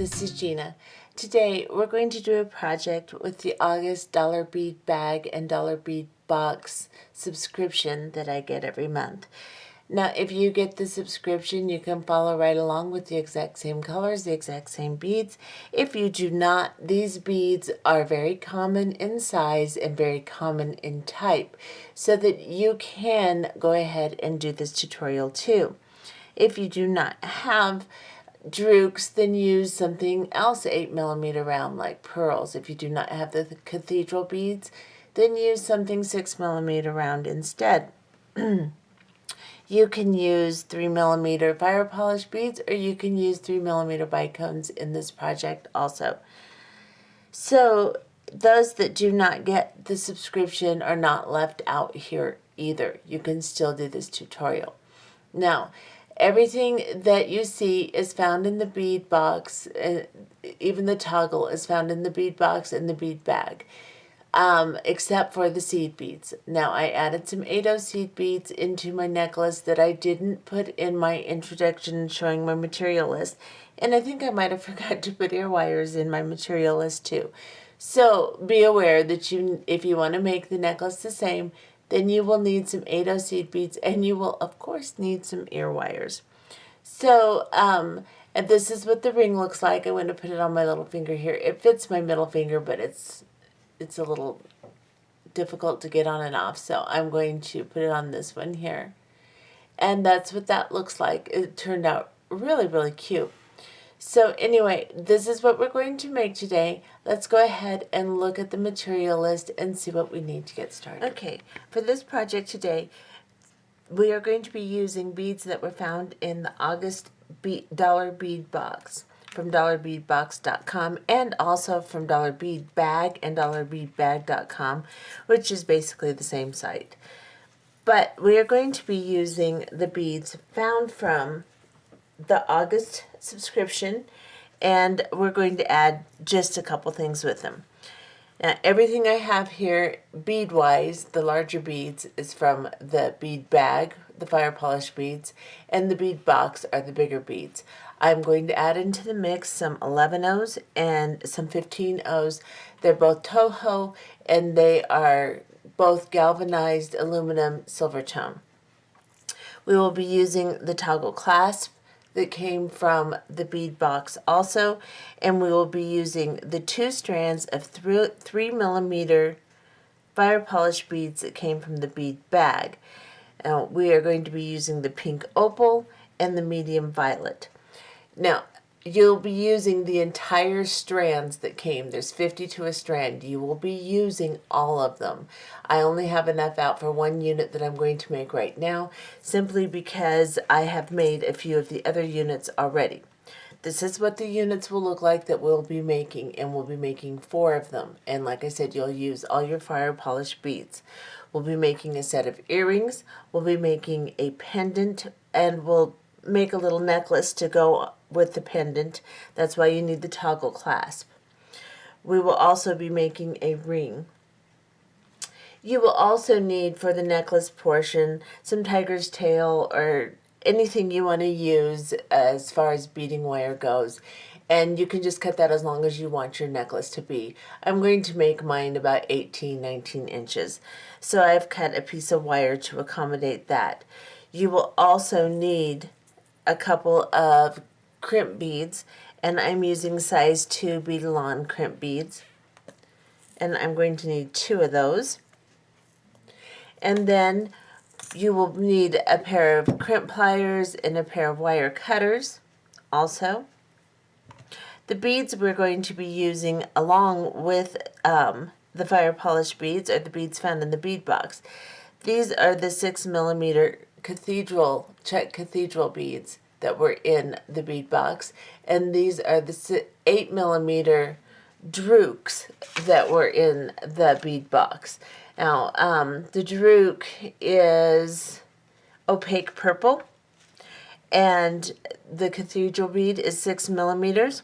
this is Gina. Today we're going to do a project with the August dollar bead bag and dollar bead box subscription that I get every month. Now if you get the subscription, you can follow right along with the exact same colors, the exact same beads. If you do not, these beads are very common in size and very common in type, so that you can go ahead and do this tutorial too. If you do not have drukes, then use something else 8mm round like pearls. If you do not have the cathedral beads, then use something 6mm round instead. You can use 3mm fire polish beads, or you can use 3mm bicones in this project also. So those that do not get the subscription are not left out here either. You can still do this tutorial. Now, everything that you see is found in the bead box, even the toggle is found in the bead box and the bead bag, except for the seed beads. Now, I added some 8/0 seed beads into my necklace that I didn't put in my introduction showing my material list, and I think I might have forgot to put ear wires in my material list too. So be aware that if you want to make the necklace the same, then you will need some 8/0 seed beads, and you will of course need some ear wires. So, and this is what the ring looks like. I'm going to put it on my little finger here. It fits my middle finger, but it's a little difficult to get on and off, so I'm going to put it on this one here. And that's what that looks like. It turned out really, really cute. So anyway, this is what we're going to make today. Let's go ahead and look at the material list and see what we need to get started. Okay, for this project today, we are going to be using beads that were found in the August dollar bead box from dollarbeadbox.com, and also from Dollar Bead Bag and dollarbeadbag.com, which is basically the same site. But we are going to be using the beads found from the August subscription, and we're going to add just a couple things with them. Now, everything I have here bead wise, the larger beads, is from the bead bag, the fire polish beads, and the bead box are the bigger beads. I'm going to add into the mix some 11/0s and some 15/0s. They're both Toho, and they are both galvanized aluminum silver tone. We will be using the toggle clasp that came from the bead box also, and we will be using the 2 strands of 3mm fire polish beads that came from the bead bag. Now, we are going to be using the pink opal and the medium violet. Now, you'll be using the entire strands that came. There's 50 to a strand. You will be using all of them. I only have enough out for one unit that I'm going to make right now, simply because I have made a few of the other units already. This is what the units will look like that we'll be making, and we'll be making 4 of them. And like I said, you'll use all your fire polish beads. We'll be making a set of earrings, we'll be making a pendant, and we'll make a little necklace to go with the pendant. That's why you need the toggle clasp. We will also be making a ring. You will also need, for the necklace portion, some tiger's tail or anything you want to use as far as beading wire goes. And you can just cut that as long as you want your necklace to be. I'm going to make mine about 18-19 inches. So I've cut a piece of wire to accommodate that. You will also need a couple of crimp beads, and I'm using size 2 bead-along crimp beads, and I'm going to need 2 of those. And then you will need a pair of crimp pliers and a pair of wire cutters also. The beads we're going to be using along with the fire polish beads are the beads found in the bead box. These are the 6mm Czech Cathedral beads that were in the bead box, and these are the 8mm drukes that were in the bead box. Now, the druke is opaque purple, and the cathedral bead is 6mm.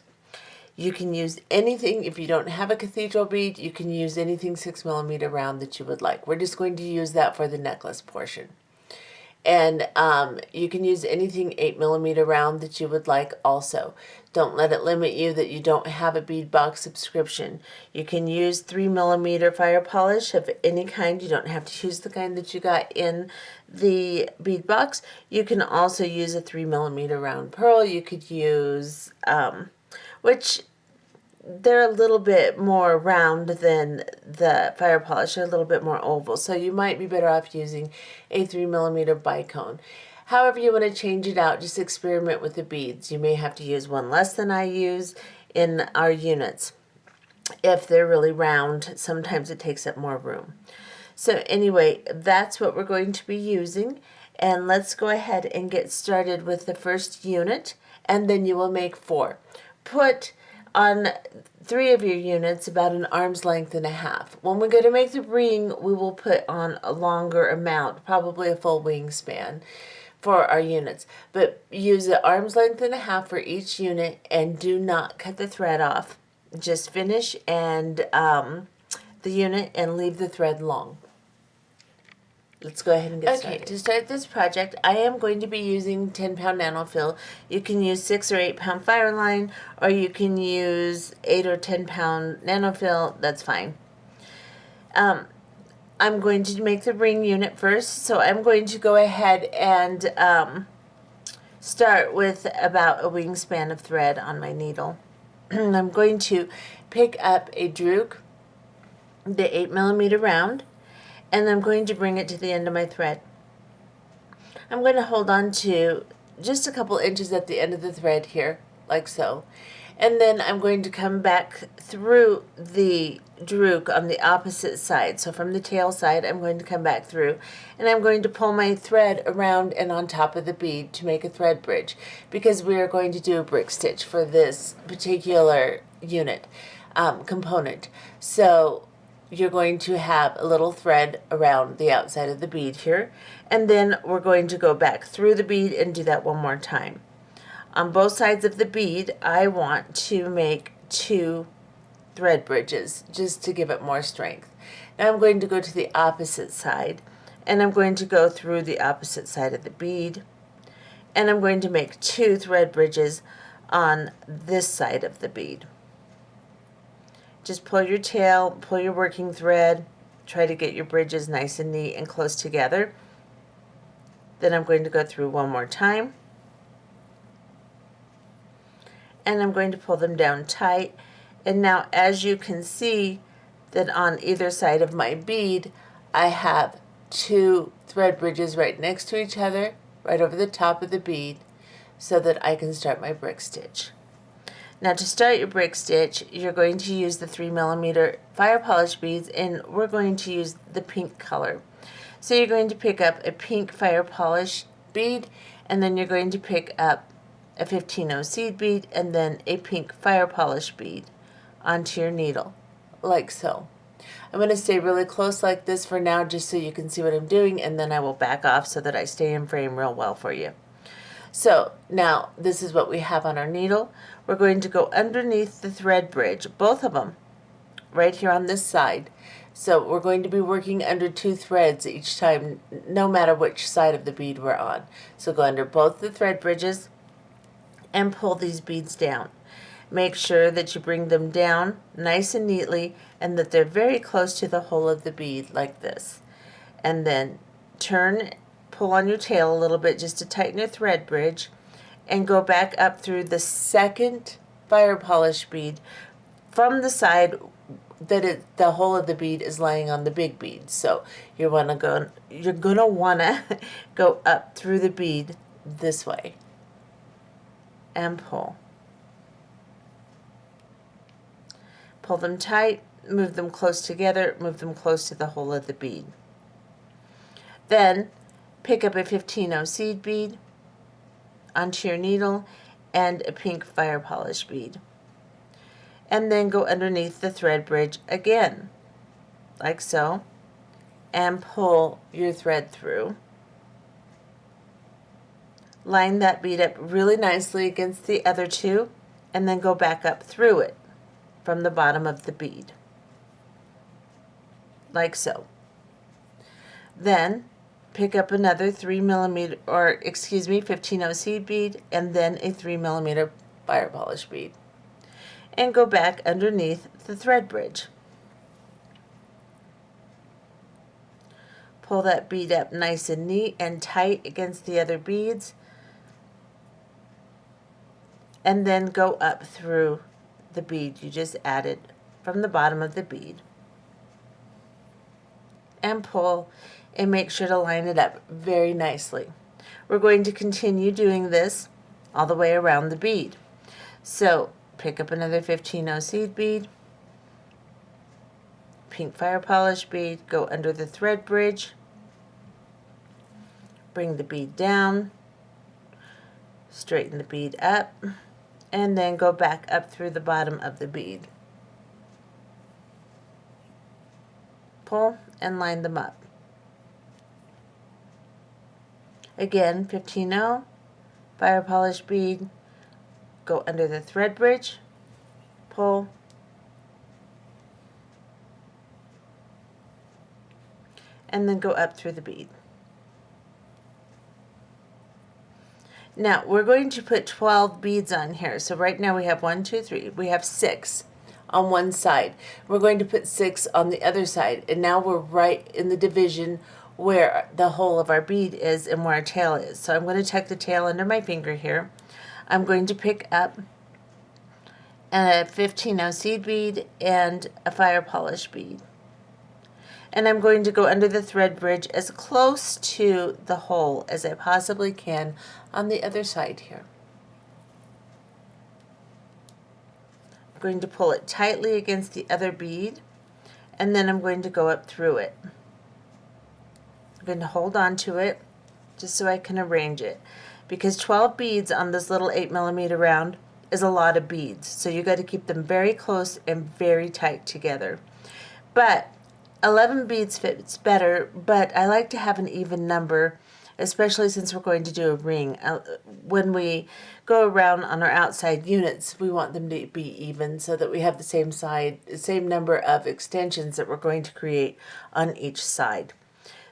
You can use anything. If you don't have a cathedral bead, you can use anything 6mm round that you would like. We're just going to use that for the necklace portion. And you can use anything 8mm round that you would like also. Don't let it limit you that you don't have a bead box subscription. You can use 3mm fire polish of any kind. You don't have to use the kind that you got in the bead box. You can also use a 3mm round pearl. You could use, which they're a little bit more round than the fire polish. They're a little bit more oval. So you might be better off using a 3mm bicone. However you want to change it out, just experiment with the beads. You may have to use one less than I use in our units. If they're really round, sometimes it takes up more room. So anyway, that's what we're going to be using. And let's go ahead and get started with the first unit, and then you will make 4. Put on 3 of your units about an arm's length and a half. When we're going to make the ring, we will put on a longer amount, probably a full wingspan for our units. But use an arm's length and a half for each unit, and do not cut the thread off. Just finish and the unit and leave the thread long. Let's go ahead and get started. Okay, to start this project, I am going to be using 10-pound nanofill. You can use 6 or 8-pound fire line, or you can use 8 or 10-pound nanofill. That's fine. I'm going to make the ring unit first, so I'm going to go ahead and start with about a wingspan of thread on my needle. I'm going to pick up a drook, the 8mm round, and I'm going to bring it to the end of my thread. I'm going to hold on to just a couple inches at the end of the thread here, like so. And then I'm going to come back through the drook on the opposite side. So from the tail side, I'm going to come back through, and I'm going to pull my thread around and on top of the bead to make a thread bridge, because we are going to do a brick stitch for this particular unit component. So you're going to have a little thread around the outside of the bead here, and then we're going to go back through the bead and do that one more time. On both sides of the bead, I want to make 2 thread bridges just to give it more strength. Now I'm going to go to the opposite side, and I'm going to go through the opposite side of the bead, and I'm going to make 2 thread bridges on this side of the bead. Just pull your tail, pull your working thread, try to get your bridges nice and neat and close together. Then I'm going to go through one more time, and I'm going to pull them down tight. And now, as you can see, that on either side of my bead, I have 2 thread bridges right next to each other, right over the top of the bead, so that I can start my brick stitch. Now, to start your brick stitch, you're going to use the 3mm fire polish beads, and we're going to use the pink color. So you're going to pick up a pink fire polish bead, and then you're going to pick up a 15-0 seed bead, and then a pink fire polish bead onto your needle, like so. I'm going to stay really close like this for now, just so you can see what I'm doing, and then I will back off so that I stay in frame real well for you. So now this is what we have on our needle. We're going to go underneath the thread bridge, both of them, right here on this side. So we're going to be working under 2 threads each time, no matter which side of the bead we're on. So go under both the thread bridges and pull these beads down. Make sure that you bring them down nice and neatly, and that they're very close to the hole of the bead, like this. And then turn, pull on your tail a little bit just to tighten your thread bridge, and go back up through the second fire polish bead from the side that the hole of the bead is laying on the big bead. So you're gonna wanna go up through the bead this way and pull. Pull them tight, move them close together, move them close to the hole of the bead. Then pick up a 15-0 seed bead onto your needle and a pink fire polish bead. And then go underneath the thread bridge again, like so, and pull your thread through. Line that bead up really nicely against the other 2, and then go back up through it from the bottom of the bead, like so. Then pick up another 15-0 seed bead, and then a 3mm fire polish bead. And go back underneath the thread bridge. Pull that bead up nice and neat and tight against the other beads, and then go up through the bead you just added from the bottom of the bead, and pull and make sure to line it up very nicely. We're going to continue doing this all the way around the bead. So pick up another 15-0 seed bead, pink fire polish bead, go under the thread bridge, bring the bead down, straighten the bead up, and then go back up through the bottom of the bead. Pull and line them up. Again, 15-0, fire polish bead, go under the thread bridge, pull, and then go up through the bead. Now we're going to put 12 beads on here. So right now we have 1, 2, 3. We have 6 on one side. We're going to put 6 on the other side. And now we're right in the division where the hole of our bead is and where our tail is. So I'm going to tuck the tail under my finger here. I'm going to pick up a 15-0 seed bead and a fire polish bead. And I'm going to go under the thread bridge as close to the hole as I possibly can on the other side here. I'm going to pull it tightly against the other bead, and then I'm going to go up through it. I'm going to hold on to it just so I can arrange it, because 12 beads on this little 8mm round is a lot of beads, so you got to keep them very close and very tight together. But 11 beads fits better, but I like to have an even number, especially since we're going to do a ring. When we go around on our outside units, we want them to be even so that we have the same number of extensions that we're going to create on each side.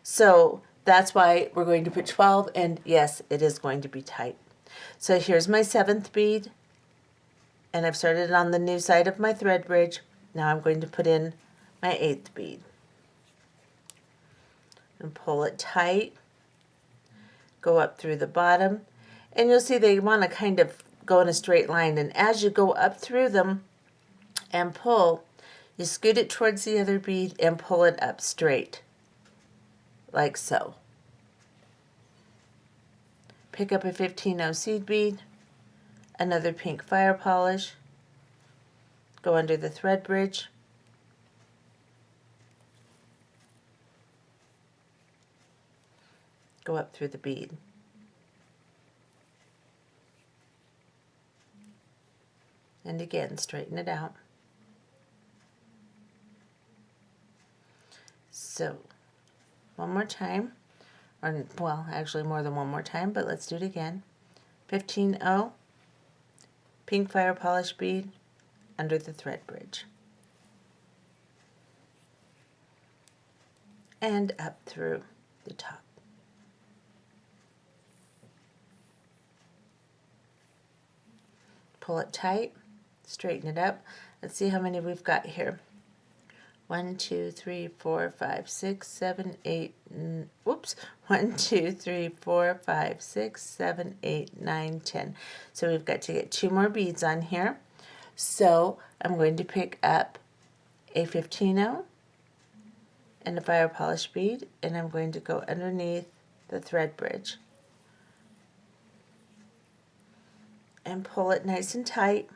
So that's why we're going to put 12, and yes, it is going to be tight. So here's my 7th bead, and I've started on the new side of my thread bridge. Now I'm going to put in my 8th bead. And pull it tight, go up through the bottom, and you'll see they want to kind of go in a straight line, and as you go up through them and pull, you scoot it towards the other bead and pull it up straight, like so. Pick up a 15-0 seed bead, another pink fire polish, go under the thread bridge, go up through the bead. And again, straighten it out. So, one more time, or well, actually more than one more time, but let's do it again. 15-0, pink fire polish bead, under the thread bridge. And up through the top. Pull it tight, straighten it up. Let's see how many we've got here. 1, 2, 3, 4, 5, 6, 7, 8, whoops. 1, 2, 3, 4, 5, 6, 7, 8, 9, 10. So we've got to get 2 more beads on here. So I'm going to pick up a 15-0 and a fire polish bead, and I'm going to go underneath the thread bridge and pull it nice and tight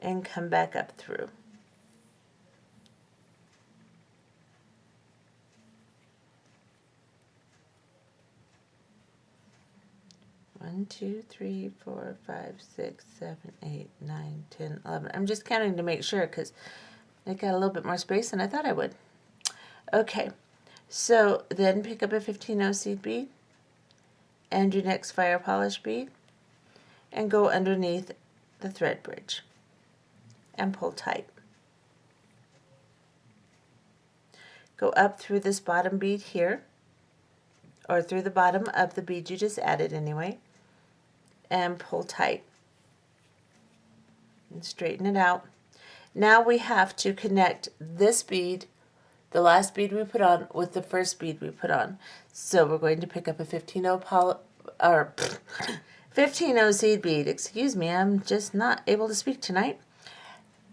and come back up through. One, 2, 3, 4, 5, 6, 7, 8, 9, 10, 11. I'm just counting to make sure because I got a little bit more space than I thought I would. Okay, so then pick up a 15-0 seed bead and your next fire polish bead and go underneath the thread bridge and pull tight. Go up through this bottom bead here, or through the bottom of the bead you just added anyway, and pull tight. and straighten it out. Now we have to connect this bead, the last bead we put on, with the first bead we put on. So we're going to pick up a 15-0 seed bead. Excuse me, I'm just not able to speak tonight.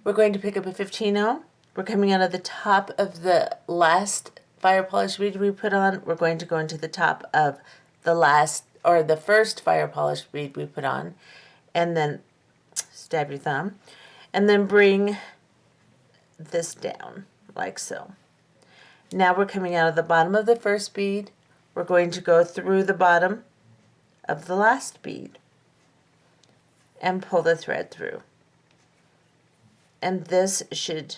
We're going to pick up a 15-0. We're coming out of the top of the last fire polish bead we put on. We're going to go into the top of the first fire polish bead we put on, and then stab your thumb, and then bring this down like so. Now we're coming out of the bottom of the first bead. We're going to go through the bottom of the last bead and pull the thread through. And this should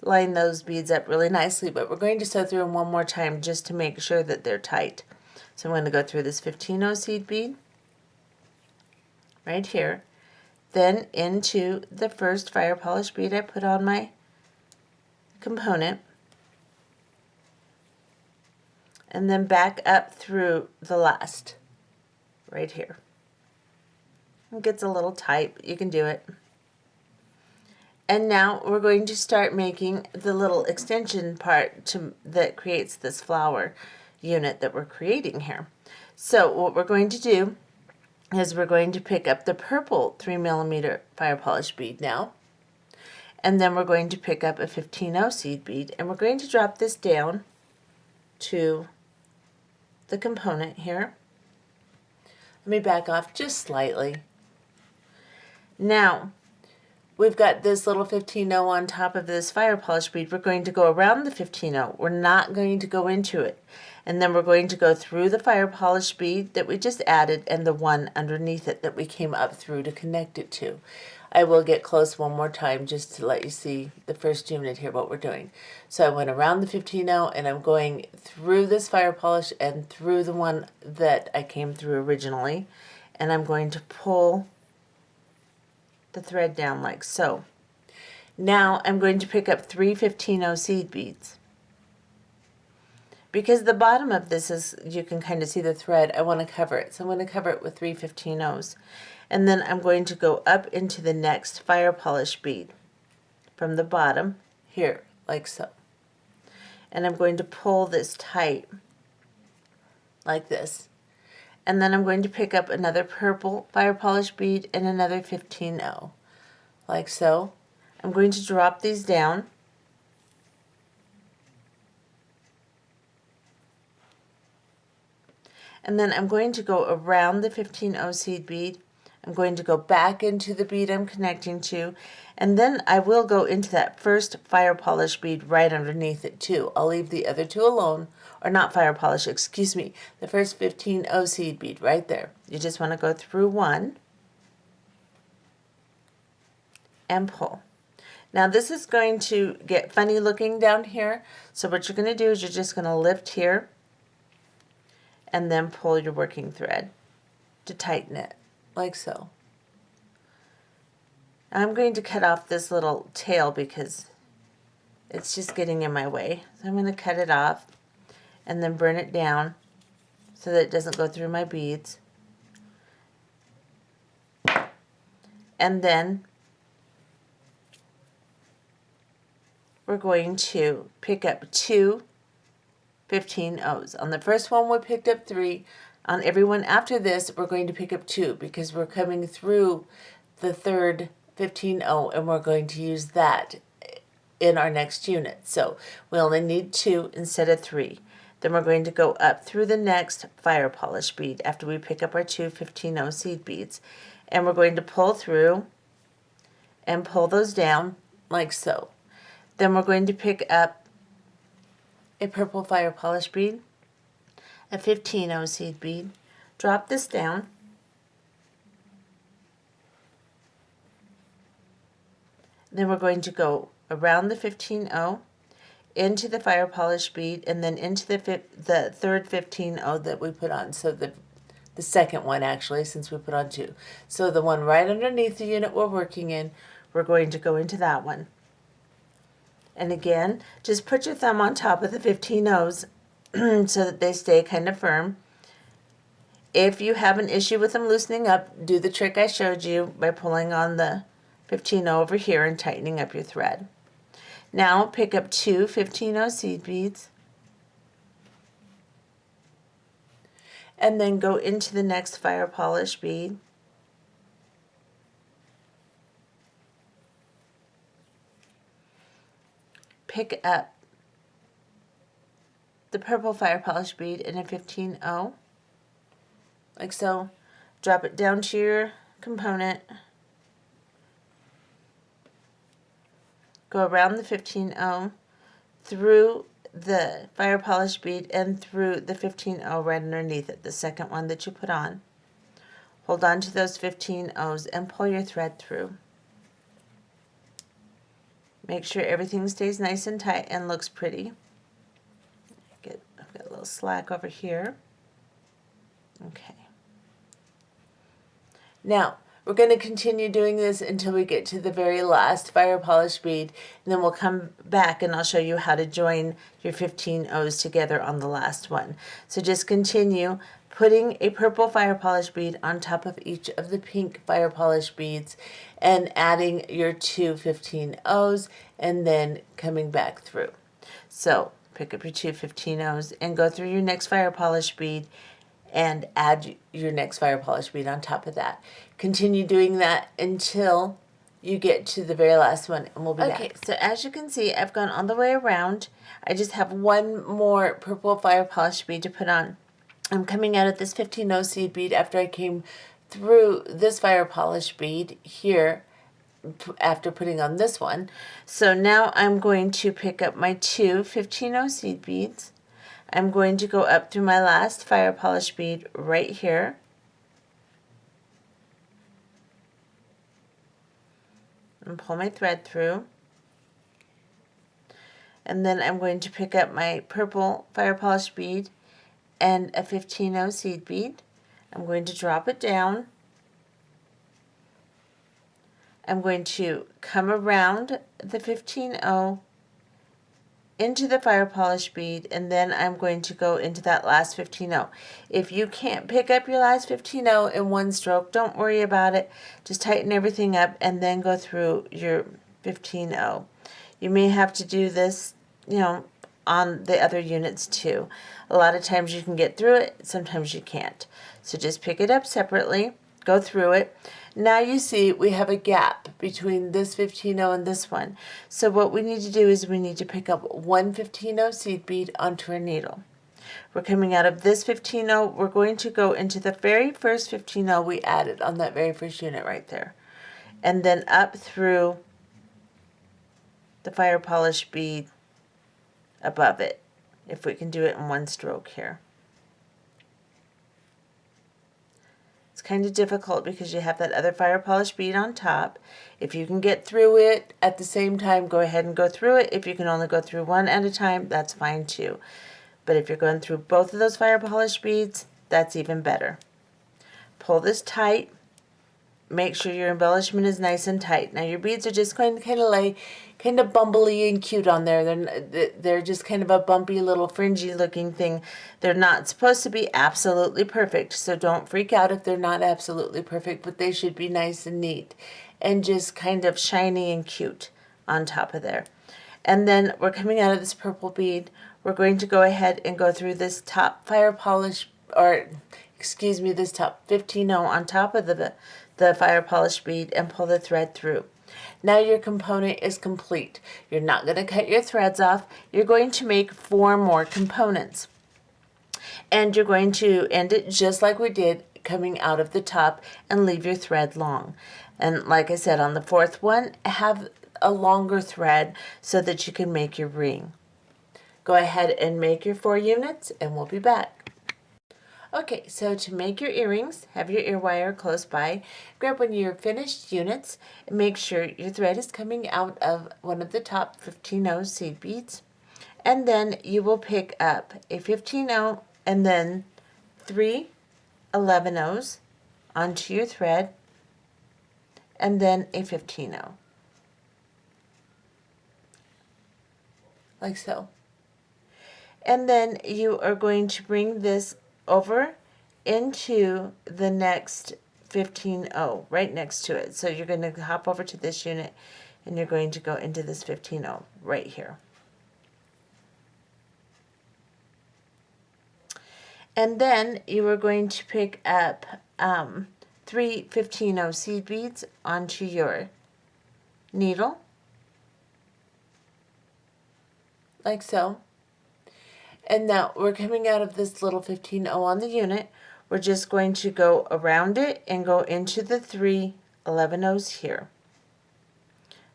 line those beads up really nicely, but we're going to sew through them one more time just to make sure that they're tight. So I'm going to go through this 15-0 seed bead right here, then into the first fire polish bead I put on my component, and then back up through the last right here. It gets a little tight, but you can do it. And now we're going to start making the little extension part that creates this flower unit that we're creating here. So what we're going to do is we're going to pick up the purple 3mm fire polish bead now, and then we're going to pick up a 15-0 seed bead, and we're going to drop this down to the component here. Let me back off just slightly. Now we've got this little 15-0 on top of this fire polish bead. We're going to go around the 15-0. We're not going to go into it. And then we're going to go through the fire polish bead that we just added and the one underneath it that we came up through to connect it to. I will get close one more time just to let you see the first unit here, what we're doing. So I went around the 15-0 and I'm going through this fire polish and through the one that I came through originally. And I'm going to pull the thread down like so. Now I'm going to pick up 3 15-0 seed beads. Because the bottom of this is, you can kind of see the thread, I want to cover it. So I'm going to cover it with 3 15-0s. And then I'm going to go up into the next fire polish bead from the bottom here, like so. And I'm going to pull this tight like this. And then I'm going to pick up another purple fire polish bead and another 15-0, like so. I'm going to drop these down. And then I'm going to go around the 15-0 seed bead. I'm going to go back into the bead I'm connecting to, and then I will go into that first fire polish bead right underneath it too. I'll leave the other two alone, or not fire polish, excuse me, the first 15-0 seed bead right there. You just want to go through one and pull. Now this is going to get funny looking down here, so what you're going to do is you're just going to lift here and then pull your working thread to tighten it, like so. I'm going to cut off this little tail because it's just getting in my way. So I'm going to cut it off and then burn it down so that it doesn't go through my beads. And then we're going to pick up 2 15-0s. On the first one we picked up 3. On every one after this we're going to pick up 2 because we're coming through the third 15-0 and we're going to use that in our next unit. So we only need 2 instead of 3. Then we're going to go up through the next fire polish bead after we pick up our 2 15-0 seed beads, and we're going to pull through and pull those down like so. Then we're going to pick up a purple fire polish bead, a 15-0 seed bead, drop this down, then we're going to go around the 15-0 into the fire polish bead and then into the third 15-0 that we put on, so the second one actually, since we put on 2. So the one right underneath the unit we're working in, we're going to go into that one. And again, just put your thumb on top of the 15-0s so that they stay kind of firm. If you have an issue with them loosening up, do the trick I showed you by pulling on the 15-0 over here and tightening up your thread. Now pick up two 15-0 seed beads and then go into the next fire polish bead. Pick up the purple fire polish bead in a 15-0, like so. Drop it down to your component. Go around the 15-0, through the fire polish bead and through the 15-0 right underneath it, the second one that you put on. Hold on to those 15-0s and pull your thread through. Make sure everything stays nice and tight and looks pretty. I've got a little slack over here. Okay. Now, we're going to continue doing this until we get to the very last fire polish bead, and then we'll come back and I'll show you how to join your 15-0s together on the last one. So just continue putting a purple fire polish bead on top of each of the pink fire polish beads and adding your two 15-0s and then coming back through. So pick up your two 15-0s and go through your next fire polish bead and add your next fire polish bead on top of that. Continue doing that until you get to the very last one, and we'll be back. Okay, so as you can see, I've gone all the way around. I just have one more purple fire polish bead to put on. I'm coming out of this 15-0 seed bead after I came through this fire polish bead here after putting on this one. So now I'm going to pick up my two 15-0 seed beads. I'm going to go up through my last fire polish bead right here. And pull my thread through. And then I'm going to pick up my purple fire polish bead and a 15-0 seed bead. I'm going to drop it down. I'm going to come around the 15-0 into the fire polish bead, and then I'm going to go into that last 15-0. If you can't pick up your last 15-0 in one stroke, don't worry about it. Just tighten everything up and then go through your 15-0. You may have to do this, on the other units too. A lot of times you can get through it, sometimes you can't. So just pick it up separately, go through it. Now you see we have a gap between this 15-0 and this one. So what we need to do is we need to pick up one 15-0 seed bead onto our needle. We're coming out of this 15-0. We're going to go into the very first 15-0 we added on that very first unit right there. And then up through the fire polish bead above it, if we can do it in one stroke here. It's kind of difficult because you have that other fire polish bead on top. If you can get through it at the same time, go ahead and go through it. If you can only go through one at a time, that's fine too. But if you're going through both of those fire polish beads, that's even better. Pull this tight. Make sure your embellishment is nice and tight. Now your beads are just going to kind of lay kind of bumbly and cute on there. They're just kind of a bumpy little fringy looking thing. They're not supposed to be absolutely perfect, so don't freak out if they're not absolutely perfect, but they should be nice and neat and just kind of shiny and cute on top of there. And then we're coming out of this purple bead. We're going to go ahead and go through this top fire polish, or excuse me, this top 15-0 on top of the fire polish bead and pull the thread through. Now your component is complete. You're not going to cut your threads off. You're going to make 4 more components. And you're going to end it just like we did coming out of the top and leave your thread long. And like I said, on the 4th one, have a longer thread so that you can make your ring. Go ahead and make your 4 units and we'll be back. Okay, so to make your earrings, have your ear wire close by. Grab one of your finished units and make sure your thread is coming out of one of the top 15-0 seed beads. And then you will pick up a 15-0 and then 3 11-0s onto your thread and then a 15-0. Like so. And then you are going to bring this over into the next 15-0 right next to it. So you're going to hop over to this unit and you're going to go into this 15-0 right here. And then you are going to pick up 3 15-0 seed beads onto your needle, like so. And now we're coming out of this little 15-0 on the unit. We're just going to go around it and go into the 3 11-0s here.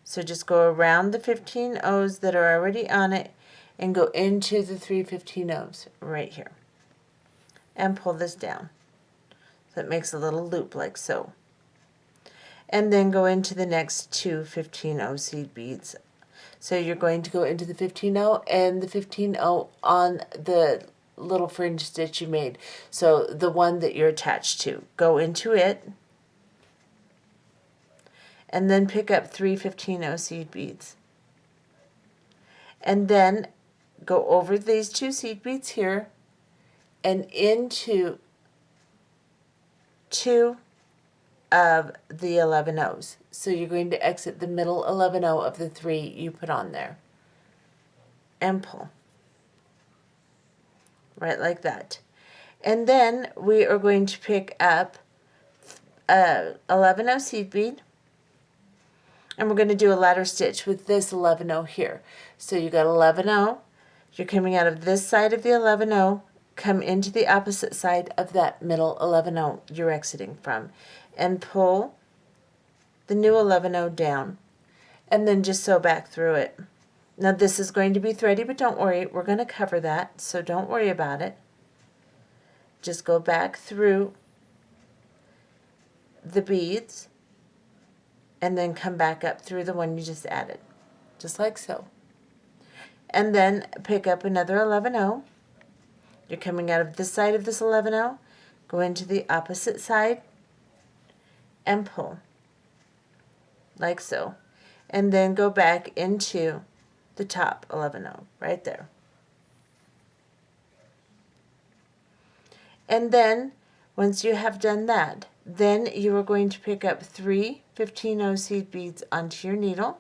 So just go around the 15-0s that are already on it and go into the 3 15-0s right here. And pull this down. So it makes a little loop like so. And then go into the next 2 15-0 seed beads. So you're going to go into the 15-0 and the 15-0 on the little fringe stitch you made. So the one that you're attached to. Go into it. And then pick up 3 15-0 seed beads. And then go over these 2 seed beads here and into 2 of the 11-0s. So you're going to exit the middle 11-0 of the 3 you put on there. And pull. Right like that. And then we are going to pick up a 11-0 seed bead. And we're going to do a ladder stitch with this 11-0 here. So you got 11-0. You're coming out of this side of the 11-0. Come into the opposite side of that middle 11-0 you're exiting from. And pull the new 11-0 down. And then just sew back through it. Now this is going to be thready, but don't worry. We're going to cover that, so don't worry about it. Just go back through the beads. And then come back up through the one you just added. Just like so. And then pick up another 11-0. You're coming out of this side of this 11-0. Go into the opposite side. And pull. Like so. And then go back into the top 11-0. Right there. And then, once you have done that, then you are going to pick up 3 15-0 seed beads onto your needle,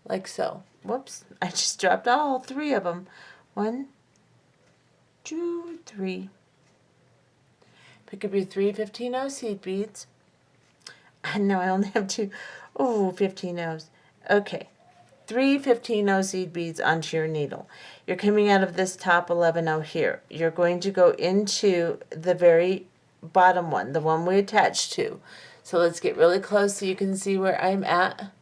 like so. Whoops, I just dropped all 3 of them. 1, 2, 3. Pick up your 3 15-0 seed beads. And now I only have 2. Oh, 15-0s. Okay, 3 15-0 seed beads onto your needle. You're coming out of this top 11-0 here. You're going to go into the very bottom one, the one we attached to. So let's get really close so you can see where I'm at.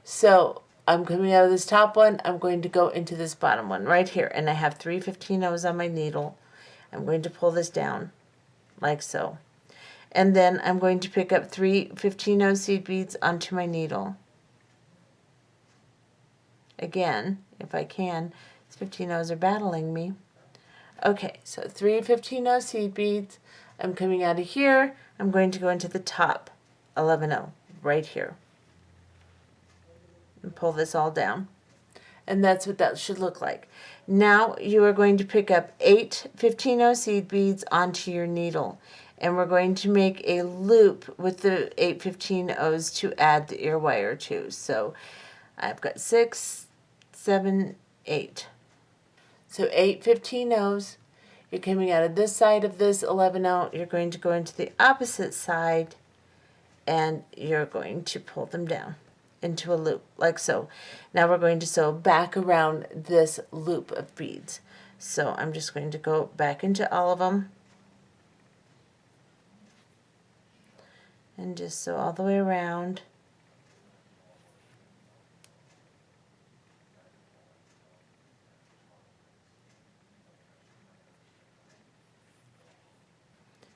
So I'm coming out of this top one. I'm going to go into this bottom one right here. And I have 3 15-0s on my needle. I'm going to pull this down like so. And then I'm going to pick up 3 15-0 seed beads onto my needle. Again, if I can. These 15-0s are battling me. Okay, so 3 15-0 seed beads. I'm coming out of here. I'm going to go into the top 11-0 right here. And pull this all down. And that's what that should look like. Now you are going to pick up 8 15-0 seed beads onto your needle. And we're going to make a loop with the 8 15-0s to add the ear wire to. So I've got 6, 7, 8. So 8 15-0s. You're coming out of this side of this 11-0. You're going to go into the opposite side and you're going to pull them down into a loop like so. Now we're going to sew back around this loop of beads. So I'm just going to go back into all of them and just sew all the way around.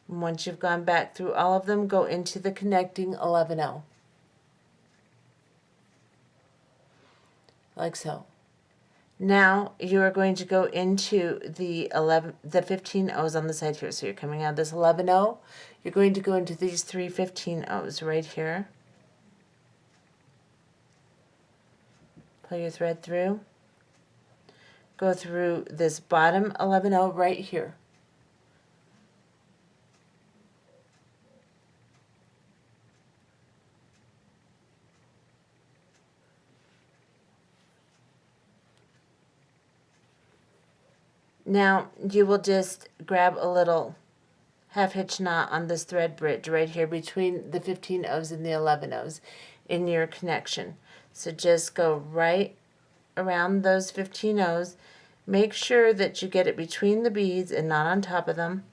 And once you've gone back through all of them, go into the connecting 11-0. Like so. Now you are going to go into the 15-0s on the side here. So you're coming out of this 11-0. You're going to go into these 3 15-0s right here. Pull your thread through. Go through this bottom 11-0 right here. Now you will just grab a little half hitch knot on this thread bridge right here between the 15 O's and the 11 O's in your connection. So just go right around those 15 O's. Make sure that you get it between the beads and not on top of them.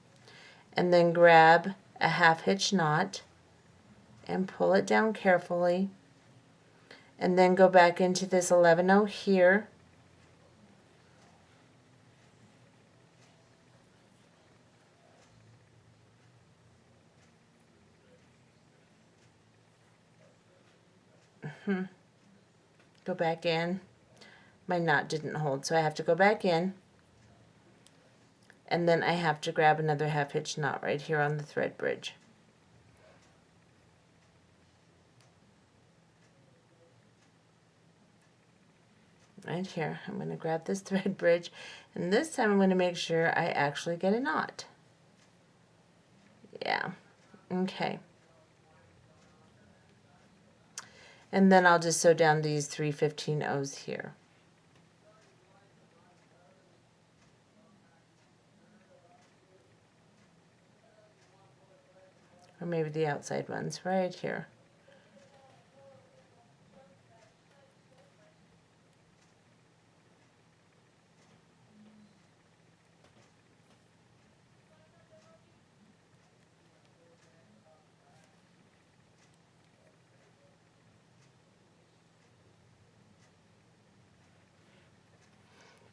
And then grab a half hitch knot and pull it down carefully. And then go back into this 11 O here. Go back in. My knot didn't hold, so I have to go back in. And then I have to grab another half hitch knot right here on the thread bridge. Right here, I'm going to grab this thread bridge, and this time I'm going to make sure I actually get a knot. Yeah, okay. And then I'll just sew down these 3 15 O's here. Or maybe the outside ones right here.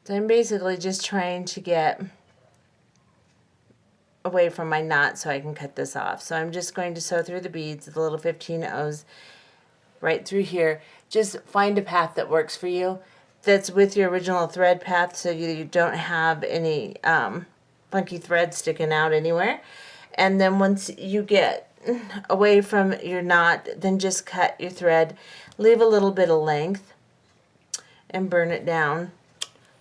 So I'm basically just trying to get away from my knot so I can cut this off. So I'm just going to sew through the beads, the little 15 O's right through here. Just find a path that works for you that's with your original thread path, so you don't have any funky thread sticking out anywhere. And then once you get away from your knot, then just cut your thread, leave a little bit of length, and burn it down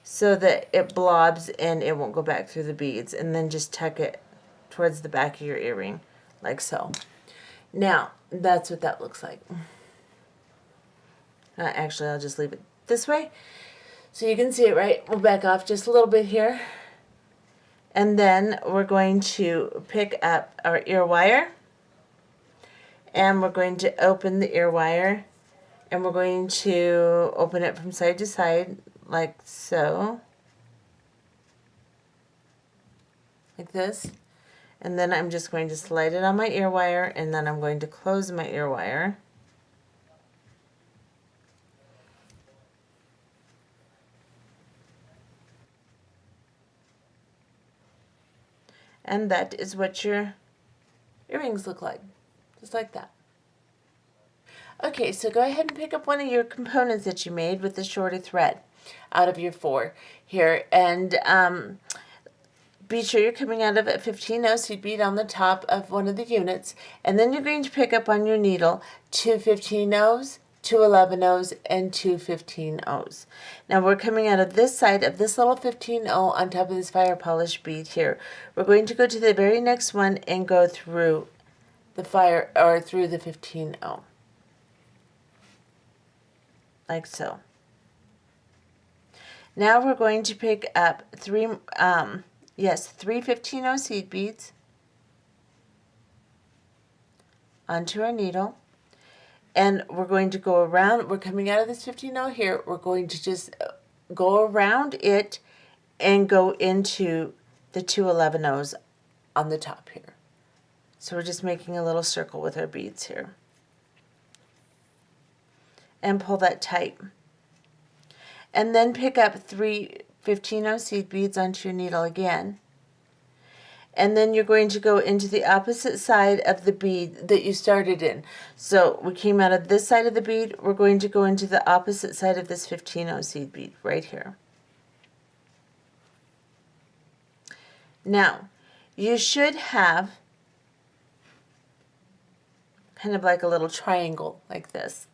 so that it blobs and it won't go back through the beads. And then just tuck it towards the back of your earring, like so. Now, that's what that looks like. Actually, I'll just leave it this way so you can see it, right? We'll back off just a little bit here. And then we're going to pick up our ear wire, and we're going to open the ear wire, and we're going to open it from side to side like so, like this. And then I'm just going to slide it on my ear wire, and then I'm going to close my ear wire. And that is what your earrings look like, just like that. Okay, so go ahead and pick up one of your components that you made with the shorter thread out of your 4 here, and be sure you're coming out of a 15 O seed bead on the top of one of the units, and then you're going to pick up on your needle 2 15 O's, 2 11 O's, and 2 15 O's. Now we're coming out of this side of this little 15 O on top of this fire polish bead here. We're going to go to the very next one and go through the fire, or through the 15 O. Like so. Now we're going to pick up 3 15 O seed beads onto our needle, and we're going to go around. We're coming out of this 15 O here. We're going to just go around it and go into the 2 11 O's on the top here. So we're just making a little circle with our beads here. And pull that tight. And then pick up 3 15 O seed beads onto your needle again. And then you're going to go into the opposite side of the bead that you started in. So we came out of this side of the bead. We're going to go into the opposite side of this 15 O seed bead right here. Now, you should have kind of like a little triangle like this.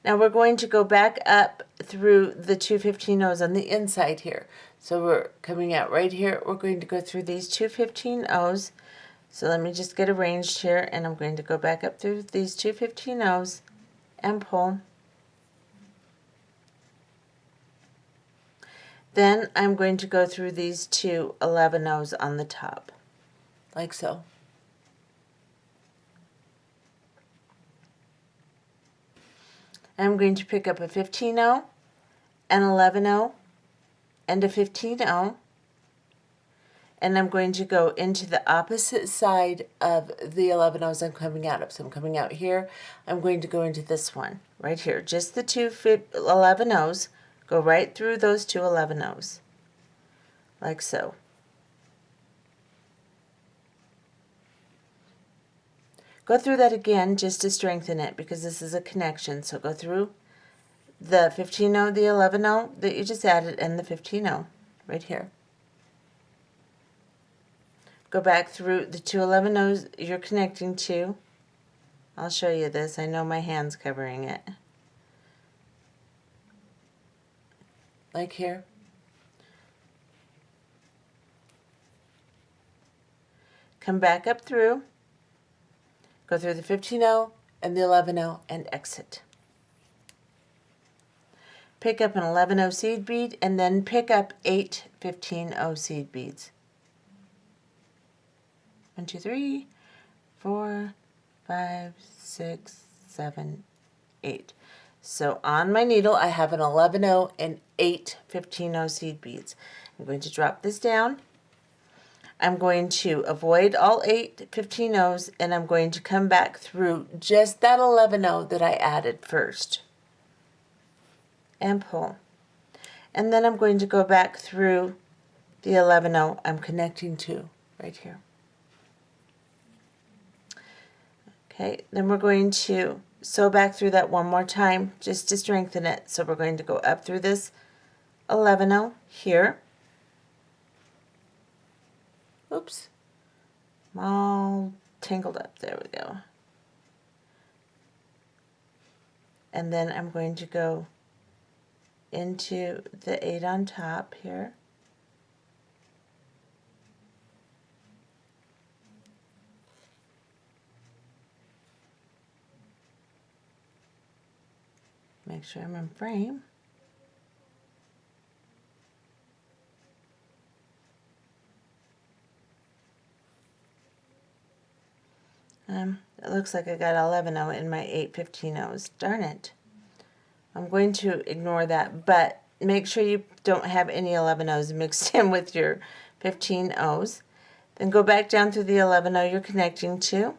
Now we're going to go back up through the 2 15 O's on the inside here. So we're coming out right here. We're going to go through these 2 15 O's. So let me just get arranged here, and I'm going to go back up through these 2 15 O's and pull. Then I'm going to go through these 2 11-0s on the top, like so. I'm going to pick up a 15-0, an 11-0, and a 15-0, and I'm going to go into the opposite side of the 11-0s I'm coming out of. So I'm coming out here, I'm going to go into this one, right here. Just the 2 11-0s, go right through those 2 11-0s, like so. Go through that again just to strengthen it because this is a connection. So go through the 15-0, the 11-0 that you just added, and the 15-0 right here. Go back through the 2 11-0s you're connecting to. I'll show you this. I know my hand's covering it. Like here. Come back up through. Go through the 15-0 and the 11-0 and exit. Pick up an 11-0 seed bead and then pick up 8 15-0 seed beads. 1, 2, 3, 4, 5, 6, 7, 8. So on my needle I have an 11-0 and 8 15-0 seed beads. I'm going to drop this down. I'm going to avoid all 8 15-0s and I'm going to come back through just that 11-0 that I added first and pull. And then I'm going to go back through the 11-0 I'm connecting to right here. Okay, then we're going to sew back through that one more time just to strengthen it. So we're going to go up through this 11-0 here. Oops, I'm all tangled up. There we go. And then I'm going to go into the 8 on top here. Make sure I'm in frame. It looks like I got 11-0 in my 8 15-0s. Darn it. I'm going to ignore that, but make sure you don't have any 11-0s mixed in with your 15-0s. Then go back down through the 11-0 you're connecting to.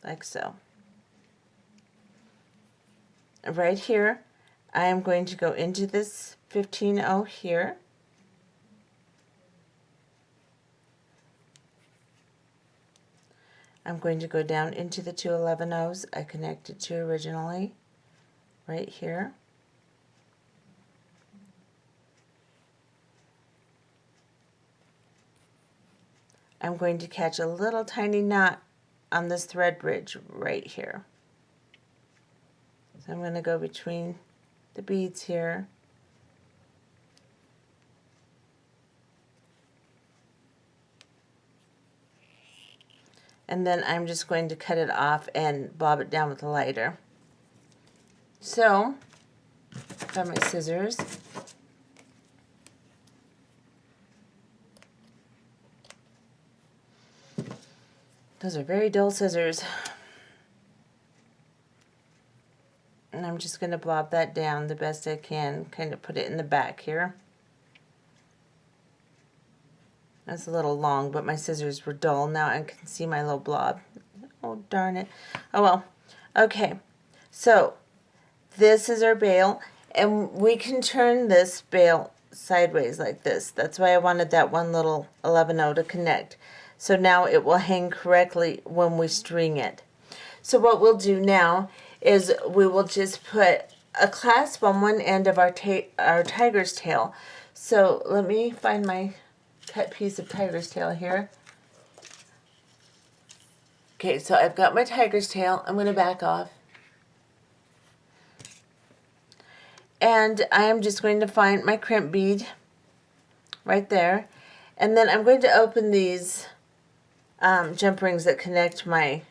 Like so. Right here, I am going to go into this 15-0 here. I'm going to go down into the 2 11-0s I connected to originally, right here. I'm going to catch a little tiny knot on this thread bridge right here. So I'm going to go between the beads here. And then I'm just going to cut it off and bob it down with a lighter. So, got my scissors. Those are very dull scissors. And I'm just going to blob that down the best I can, kind of put it in the back here. That's a little long, but my scissors were dull. Now I can see my little blob. Oh, darn it. Oh, well. Okay. So, this is our bail, and we can turn this bail sideways like this. That's why I wanted that one little 11-0 to connect. So now it will hang correctly when we string it. So what we'll do now is we will just put a clasp on one end of our tiger's tail. So let me find my cut piece of tiger's tail here. Okay, so I've got my tiger's tail. I'm going to back off. And I am just going to find my crimp bead right there. And then I'm going to open these jump rings that connect my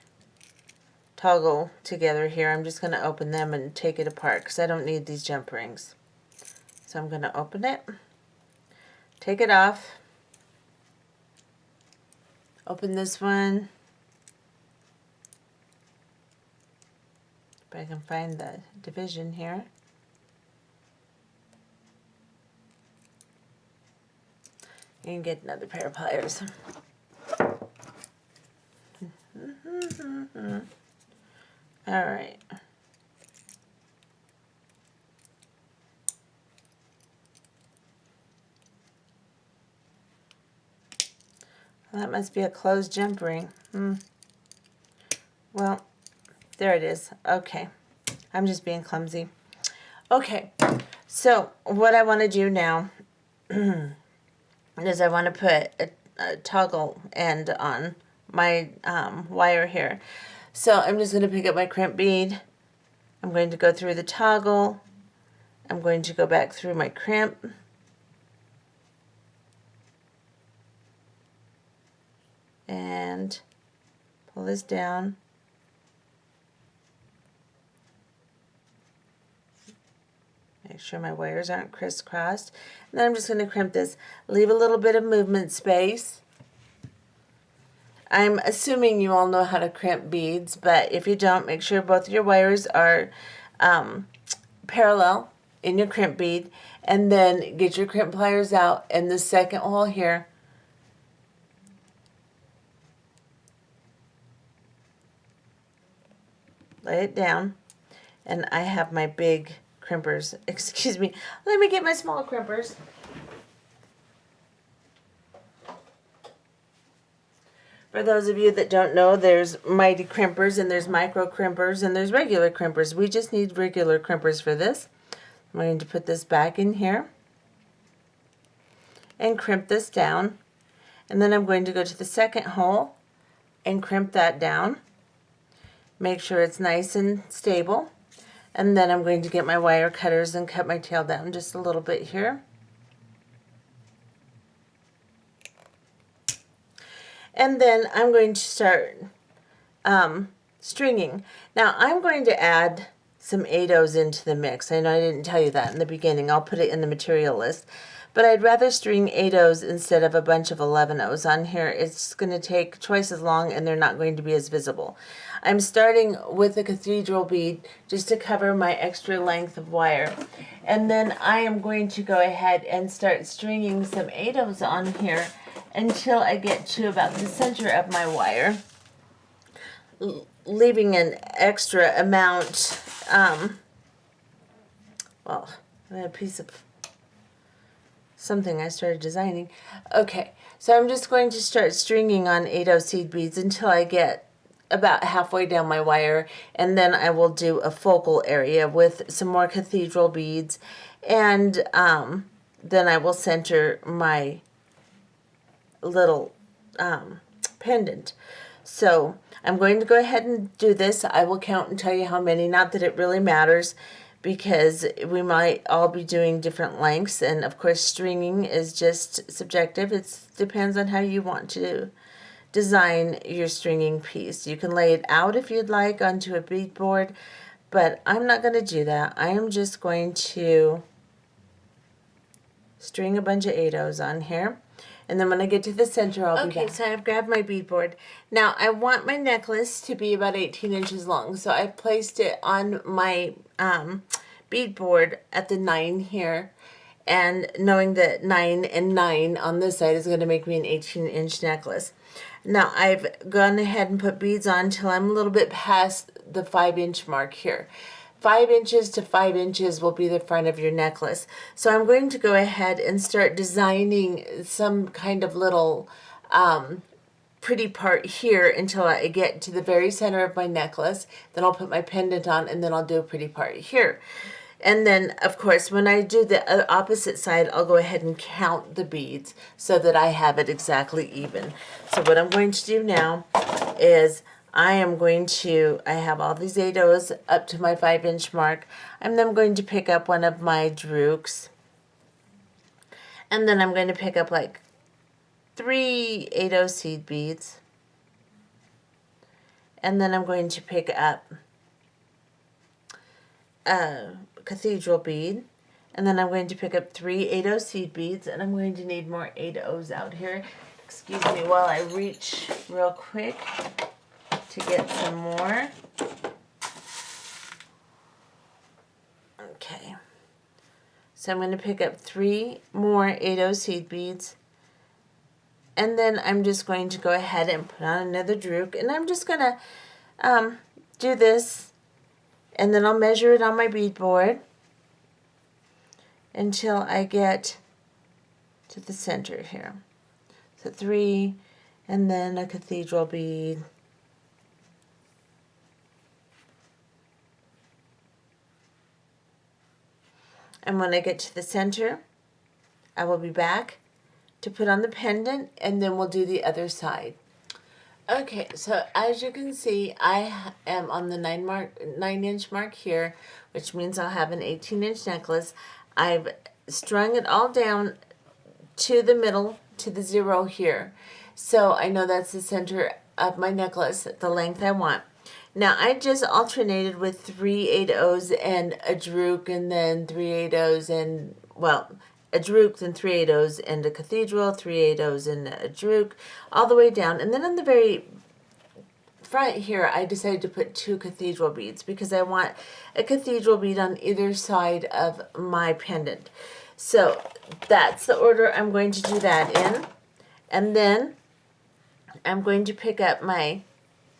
toggle together here. I'm just going to open them and take it apart because I don't need these jump rings. So I'm going to open it, take it off, open this one, if I can find the division here. You can get another pair of pliers. All right. Well, that must be a closed jump ring. Well, there it is. Okay. I'm just being clumsy. Okay. So what I want to do now is I want to put a toggle end on my wire here. So I'm just going to pick up my crimp bead. I'm going to go through the toggle. I'm going to go back through my crimp. And pull this down. Make sure my wires aren't crisscrossed. And then I'm just going to crimp this. Leave a little bit of movement space. I'm assuming you all know how to crimp beads, but if you don't, make sure both your wires are parallel in your crimp bead, and then get your crimp pliers out in the second hole here. Lay it down, and I have my big crimpers. Excuse me. Let me get my small crimpers. For those of you that don't know, there's mighty crimpers and there's micro crimpers and there's regular crimpers. We just need regular crimpers for this. I'm going to put this back in here and crimp this down. And then I'm going to go to the second hole and crimp that down. Make sure it's nice and stable. And then I'm going to get my wire cutters and cut my tail down just a little bit here. And then I'm going to start stringing. Now I'm going to add some 8/0s into the mix. I know I didn't tell you that in the beginning. I'll put it in the material list. But I'd rather string 8/0s instead of a bunch of 11/0s on here. It's going to take twice as long and they're not going to be as visible. I'm starting with a cathedral bead just to cover my extra length of wire. And then I am going to go ahead and start stringing some 8/0s on here until I get to about the center of my wire, leaving an extra amount, well, I had a piece of something I started designing. Okay, so I'm just going to start stringing on 8/0 seed beads until I get about halfway down my wire, and then I will do a focal area with some more cathedral beads, and then I will center my little pendant. So I'm going to go ahead and do this. I will count and tell you how many, not that it really matters, because we might all be doing different lengths, and of course stringing is just subjective. It depends on how you want to design your stringing piece. You can lay it out if you'd like onto a bead board, but I'm not going to do that. I am just going to string a bunch of 8/0s on here. And then when I get to the center, I'll be back. Okay, so I've grabbed my beadboard. Now, I want my necklace to be about 18 inches long. So I placed it on my beadboard at the 9 here. And knowing that 9 and 9 on this side is going to make me an 18-inch necklace. Now, I've gone ahead and put beads on until I'm a little bit past the 5-inch mark here. 5 inches to 5 inches will be the front of your necklace. So I'm going to go ahead and start designing some kind of little pretty part here until I get to the very center of my necklace. Then I'll put my pendant on, and then I'll do a pretty part here. And then, of course, when I do the opposite side, I'll go ahead and count the beads so that I have it exactly even. So what I'm going to do now is I have all these 8/0s up to my 5-inch mark. And then I'm going to pick up one of my drooks. And then I'm going to pick up like 3 8/0 seed beads. And then I'm going to pick up a cathedral bead. And then I'm going to pick up 3 8/0 seed beads. And I'm going to need more 8/0s out here. Excuse me while I reach real quick to get some more. Okay. So I'm going to pick up 3 more 8/0 seed beads. And then I'm just going to go ahead and put on another drook. And I'm just going to do this. And then I'll measure it on my bead board until I get to the center here. So 3, and then a cathedral bead. And when I get to the center, I will be back to put on the pendant, and then we'll do the other side. Okay, so as you can see, I am on the 9-inch mark here, which means I'll have an 18-inch necklace. I've strung it all down to the middle, to the 0 here. So I know that's the center of my necklace, the length I want. Now I just alternated with 3 8/0s and a drook, and then 3 8/0s and, well, a drook, then 3 8/0s and a cathedral, 3 8/0s and a drook, all the way down. And then on the very front here, I decided to put 2 cathedral beads because I want a cathedral bead on either side of my pendant. So that's the order I'm going to do that in. And then I'm going to pick up my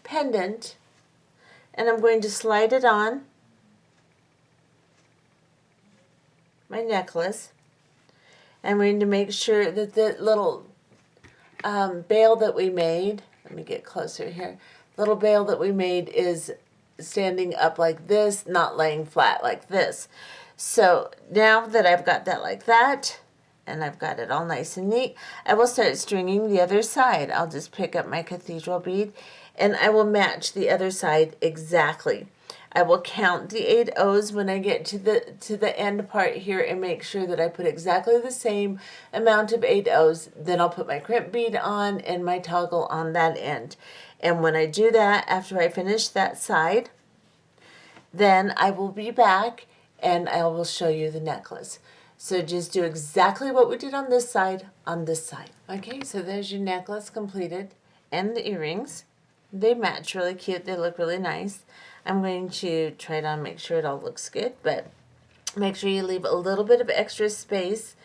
pendant and I'm going to slide it on my necklace. I'm going to make sure that the little bail that we made, let me get closer here, little bail that we made is standing up like this, not laying flat like this. So now that I've got that like that, and I've got it all nice and neat, I will start stringing the other side. I'll just pick up my cathedral bead and I will match the other side exactly. I will count the 8/0s when I get to the end part here and make sure that I put exactly the same amount of 8/0s. Then I'll put my crimp bead on and my toggle on that end. And when I do that, after I finish that side, then I will be back and I will show you the necklace. So just do exactly what we did on this side, on this side. Okay, so there's your necklace completed and the earrings. They match really cute. They look really nice. I'm going to try it on, make sure it all looks good, but make sure you leave a little bit of extra space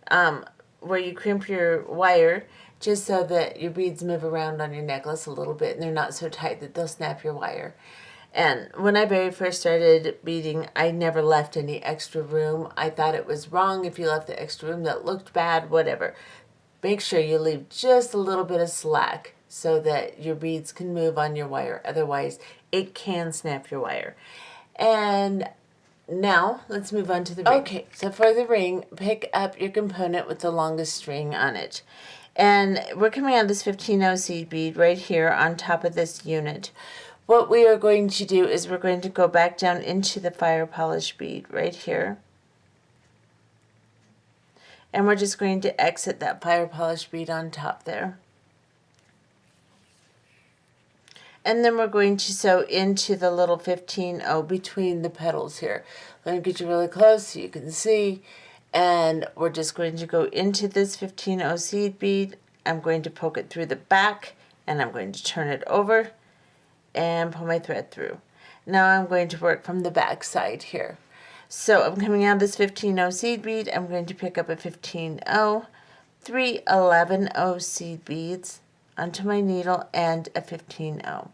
where you crimp your wire, just so that your beads move around on your necklace a little bit and they're not so tight that they'll snap your wire. And when I very first started beading, I never left any extra room. I thought it was wrong if you left the extra room, that looked bad, whatever. Make sure you leave just a little bit of slack so that your beads can move on your wire. Otherwise, it can snap your wire. And now, let's move on to the ring. Okay, so for the ring, pick up your component with the longest string on it. And we're coming out of this 15/0 seed bead right here on top of this unit. What we are going to do is we're going to go back down into the fire polish bead right here. And we're just going to exit that fire polish bead on top there. And then we're going to sew into the little 15/0 between the petals here. Let me get you really close so you can see. And we're just going to go into this 15/0 seed bead. I'm going to poke it through the back and I'm going to turn it over and pull my thread through. Now I'm going to work from the back side here. So I'm coming out of this 15/0 seed bead. I'm going to pick up a 15/0, 3 11/0 seed beads onto my needle, and a 15/0.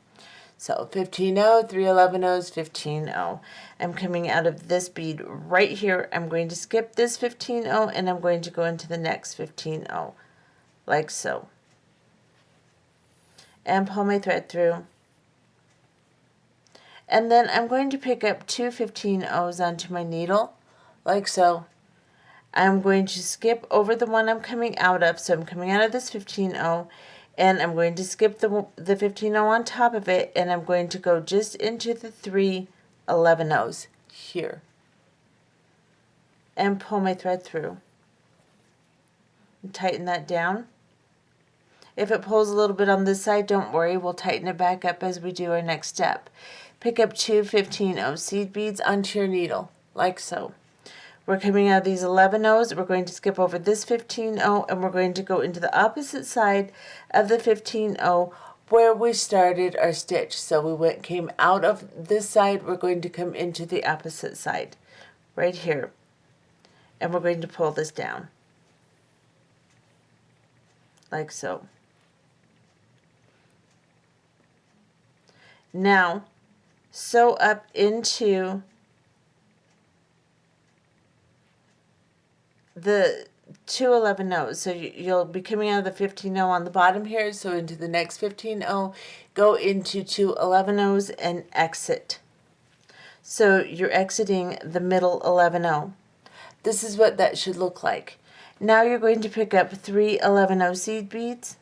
So 15/0, 3 11/0s, 15/0. I'm coming out of this bead right here. I'm going to skip this 15/0 and I'm going to go into the next 15/0, like so. And pull my thread through. And then I'm going to pick up 2 15/0s onto my needle, like so. I'm going to skip over the one I'm coming out of. So I'm coming out of this 15/0 and I'm going to skip the 15/0 on top of it, and I'm going to go just into the 3 11/0s here and pull my thread through and tighten that down. If it pulls a little bit on this side, don't worry, we'll tighten it back up as we do our next step. Pick up 2 15-0 seed beads onto your needle, like so. We're coming out of these 11-0s, we're going to skip over this 15-0, and we're going to go into the opposite side of the 15-0 where we started our stitch. So we came out of this side, we're going to come into the opposite side, right here. And we're going to pull this down, like so. Now, sew up into the 2 11-0s. So you'll be coming out of the 15-0 on the bottom here. So into the next 15-0, go into 2 11-0s and exit. So you're exiting the middle 11-0. This is what that should look like. Now you're going to pick up 3 11-0 seed beads,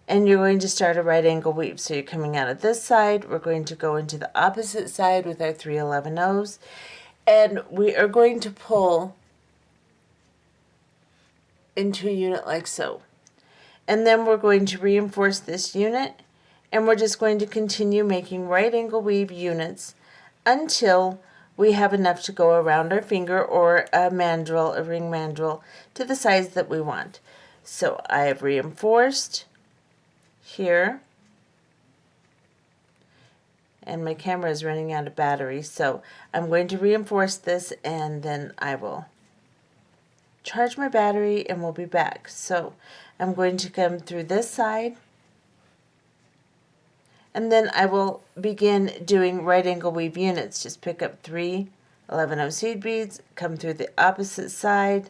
and you're going to start a right angle weave. So you're coming out of this side, we're going to go into the opposite side with our 3 11-0s, and we are going to pull into a unit like so. And then we're going to reinforce this unit, and we're just going to continue making right angle weave units until we have enough to go around our finger or a mandrel, a ring mandrel, to the size that we want. So I have reinforced here, and my camera is running out of battery, so I'm going to reinforce this and then I will charge my battery and we'll be back. So I'm going to come through this side, and then I will begin doing right angle weave units. Just pick up 3 11-0 seed beads, come through the opposite side,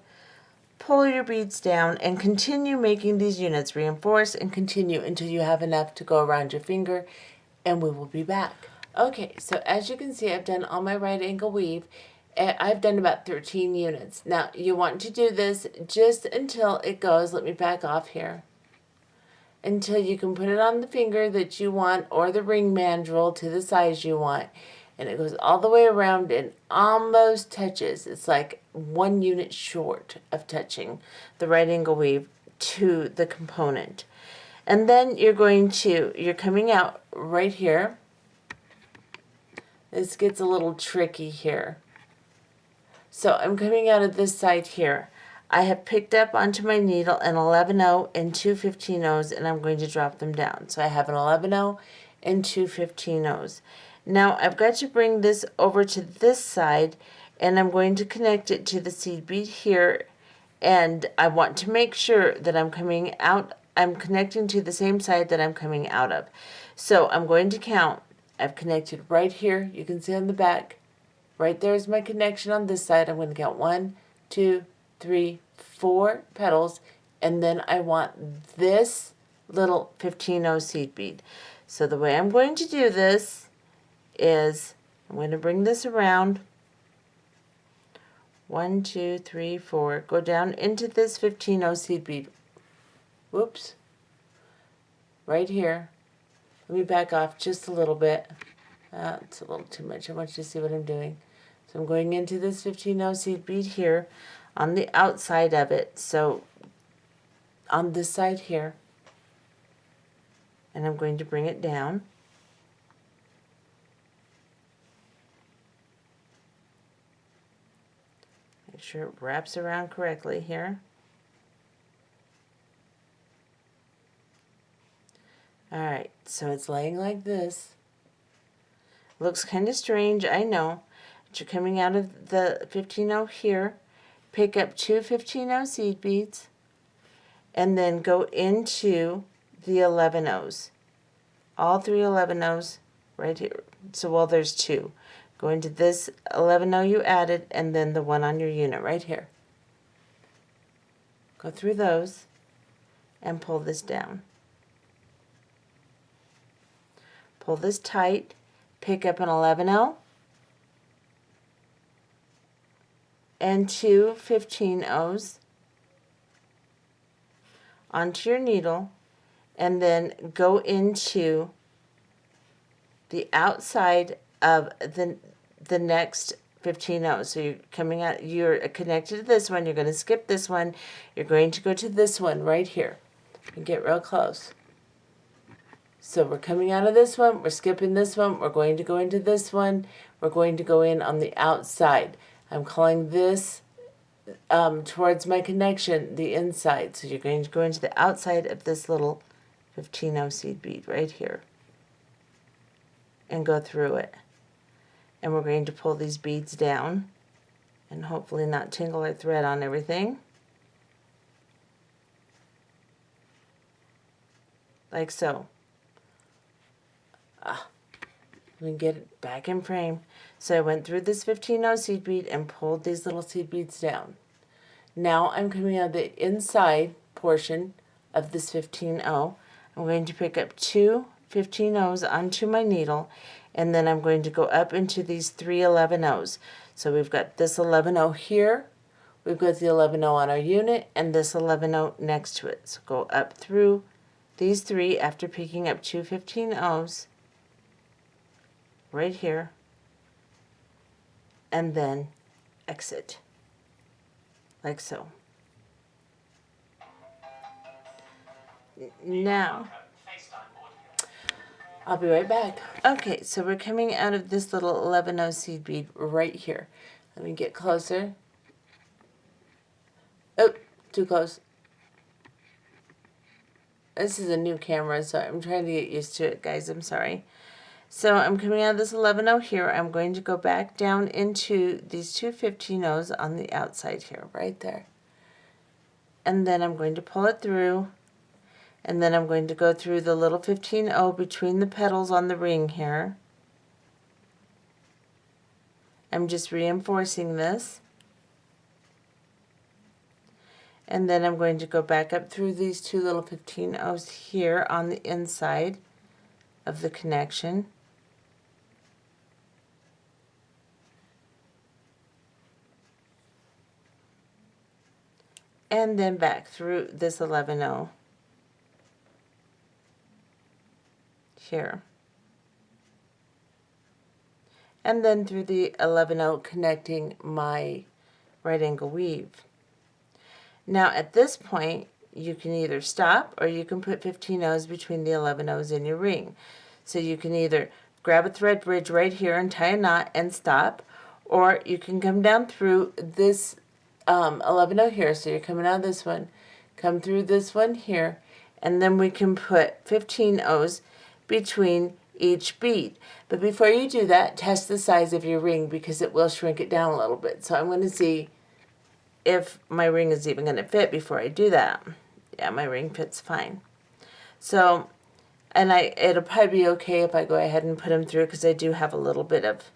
pull your beads down, and continue making these units. Reinforce and continue until you have enough to go around your finger, and we will be back. Okay, so as you can see, I've done all my right angle weave. I've done about 13 units. Now, you want to do this just until it goes, let me back off here, until you can put it on the finger that you want or the ring mandrel to the size you want. And it goes all the way around and almost touches. It's like 1 unit short of touching the right angle weave to the component. And then you're coming out right here. This gets a little tricky here. So I'm coming out of this side here. I have picked up onto my needle an 11-0 and 2 15-0s, and I'm going to drop them down. So I have an 11-0 and 2 15-0s. Now I've got to bring this over to this side, and I'm going to connect it to the seed bead here, and I want to make sure that I'm connecting to the same side that I'm coming out of. So I'm going to count. I've connected right here. You can see on the back. Right there is my connection on this side. I'm going to count 1, 2, 3, 4 petals, and then I want this little 15-0 seed bead. So the way I'm going to do this is I'm going to bring this around. 1, 2, 3, 4. Go down into this 15-0 seed bead. Whoops. Right here. Let me back off just a little bit. It's a little too much. I want you to see what I'm doing. So I'm going into this 15-0 seed bead here on the outside of it. So on this side here. And I'm going to bring it down. Make sure it wraps around correctly here. Alright, so it's laying like this. Looks kind of strange, I know. But you're coming out of the 15-0 here. Pick up 2 15-0 seed beads. And then go into the 11-0s. All 3 11-0s right here. So, well, there's 2. Go into this 11-0 you added, and then the one on your unit right here. Go through those and pull this down. Pull this tight, pick up an 11-0 and 2 15-0s onto your needle, and then go into the outside of the next 15-0. So you're coming out, you're connected to this one, you're going to skip this one, you're going to go to this one right here. and get real close. So we're coming out of this one, we're skipping this one, we're going to go into this one, we're going to go in on the outside. I'm calling this towards my connection the inside. So you're going to go into the outside of this little 15-0 seed bead right here and go through it. And we're going to pull these beads down and hopefully not tingle our thread on everything. Like so. Let me get it back in frame. So I went through this 15-0 seed bead and pulled these little seed beads down. Now I'm coming out of the inside portion of this 15-0. I'm going to pick up two 15-0s onto my needle, and then I'm going to go up into these three 11-0s. So we've got this 11-0 here, we've got the 11-0 on our unit, and this 11-0 next to it. So go up through these three after picking up two 15-0s right here, and then exit, like so. Now, I'll be right back. Okay, so we're coming out of this little 11-0 seed bead right here. Let me get closer. Oh, too close. This is a new camera, so I'm trying to get used to it, guys. I'm sorry. So I'm coming out of this 11-0 here. I'm going to go back down into these two 15-0s on the outside here, right there. And then I'm going to pull it through. And then I'm going to go through the little 15-0 between the petals on the ring here. I'm just reinforcing this. And then I'm going to go back up through these two little 15-0s here on the inside of the connection. And then back through this 11-0 here. And then through the 11-0 connecting my right angle weave. Now at this point, you can either stop or you can put 15-0s between the 11-0s in your ring. So you can either grab a thread bridge right here and tie a knot and stop, or you can come down through this 11-0 here. So you're coming out of this one, come through this one here, and then we can put 15-0s between each bead. But before you do that, test the size of your ring because it will shrink it down a little bit. So I'm going to see if my ring is even going to fit before I do that. Yeah, my ring fits fine. So, and it'll probably be okay if I go ahead and put them through because I do have a little bit of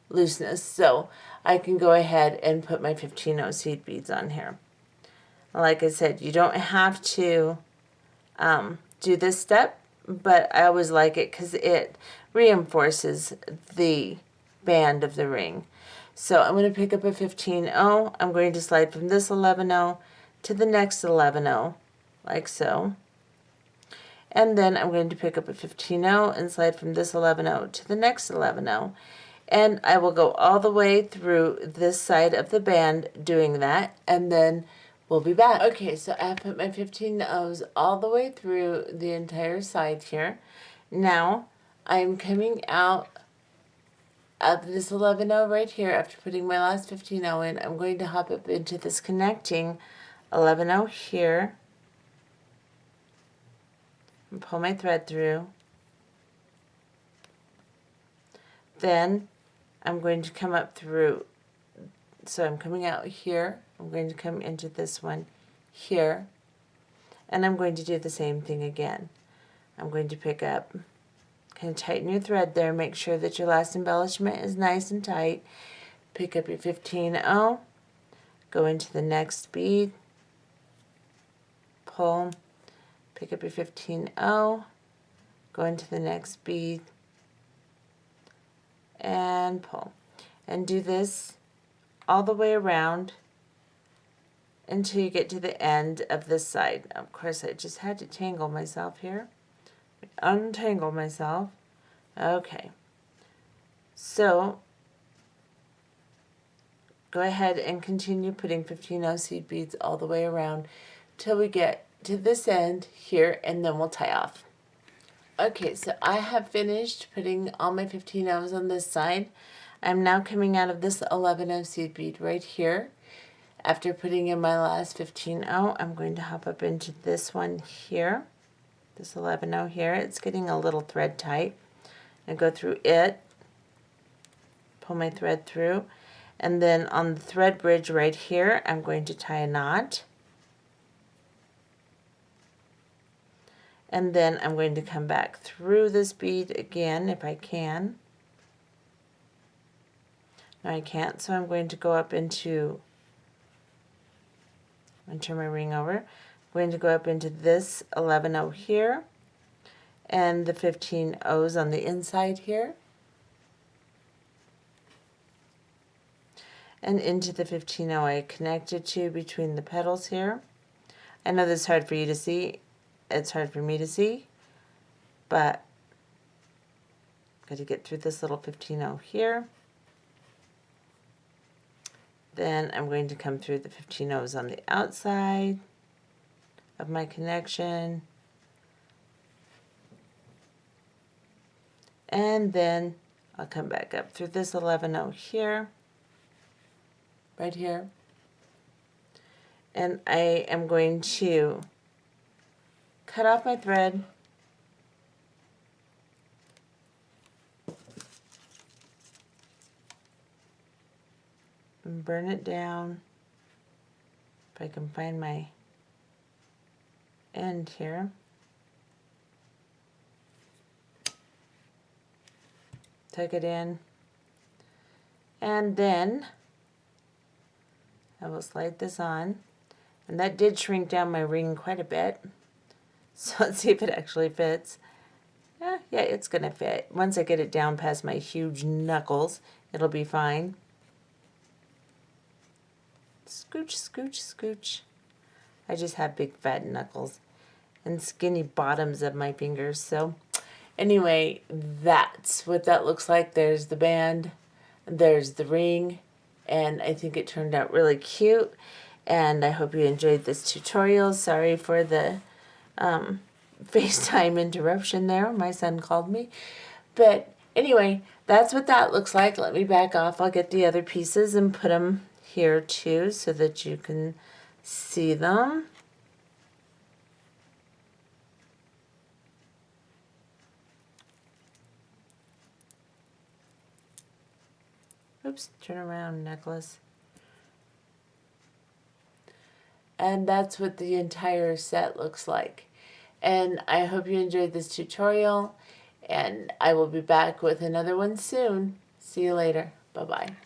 looseness. So I can go ahead and put my 15-0 seed beads on here. Like I said, you don't have to do this step, but I always like it because it reinforces the band of the ring. So I'm going to pick up a 15-0. I'm going to slide from this 11-0 to the next 11-0, like so. And then I'm going to pick up a 15-0 and slide from this 11-0 to the next 11-0. And I will go all the way through this side of the band doing that, and then we'll be back. Okay, so I put my 15-0s all the way through the entire side here. Now I'm coming out of this 11-0 right here after putting my last 15-0 in. I'm going to hop up into this connecting 11-0 here and pull my thread through. Then I'm going to come up through, so I'm coming out here, I'm going to come into this one here, and I'm going to do the same thing again. I'm going to pick up, kind of tighten your thread there, make sure that your last embellishment is nice and tight. Pick up your 15-0, go into the next bead, pull, pick up your 15-0, go into the next bead, and pull. And do this all the way around until you get to the end of this side. Of course, I just had to tangle myself here. Untangle myself. Okay. So, go ahead and continue putting 15-0 seed beads all the way around till we get to this end here, and then we'll tie off. Okay, so I have finished putting all my 15 O's on this side. I'm now coming out of this 11O seed bead right here. After putting in my last 15O, I'm going to hop up into this one here, this 11O here. It's getting a little thread tight. I go through it, pull my thread through, and then on the thread bridge right here, I'm going to tie a knot. And then I'm going to come back through this bead again if I can. No, I can't, so I'm going to go up into, I'm going to turn my ring over. I'm going to go up into this 11O here and the 15 O's on the inside here. And into the 15O I connected to between the petals here. I know this is hard for you to see. It's hard for me to see, but I've got to get through this little 15O here. Then I'm going to come through the 15 O's on the outside of my connection. And then I'll come back up through this 11O here, right here. And I am going to cut off my thread, and burn it down. If I can find my end here. Tuck it in, and then I will slide this on, and that did shrink down my ring quite a bit. So let's see if it actually fits. Yeah, it's gonna fit. Once I get it down past my huge knuckles, it'll be fine. Scooch, scooch, scooch. I just have big fat knuckles and skinny bottoms of my fingers. So anyway, that's what that looks like. There's the band, there's the ring, and I think it turned out really cute. And I hope you enjoyed this tutorial. Sorry for the FaceTime interruption there. My son called me. But anyway, that's what that looks like. Let me back off. I'll get the other pieces and put them here too so that you can see them. Oops, turn around, necklace. And that's what the entire set looks like. And I hope you enjoyed this tutorial, and I will be back with another one soon. See you later. Bye-bye.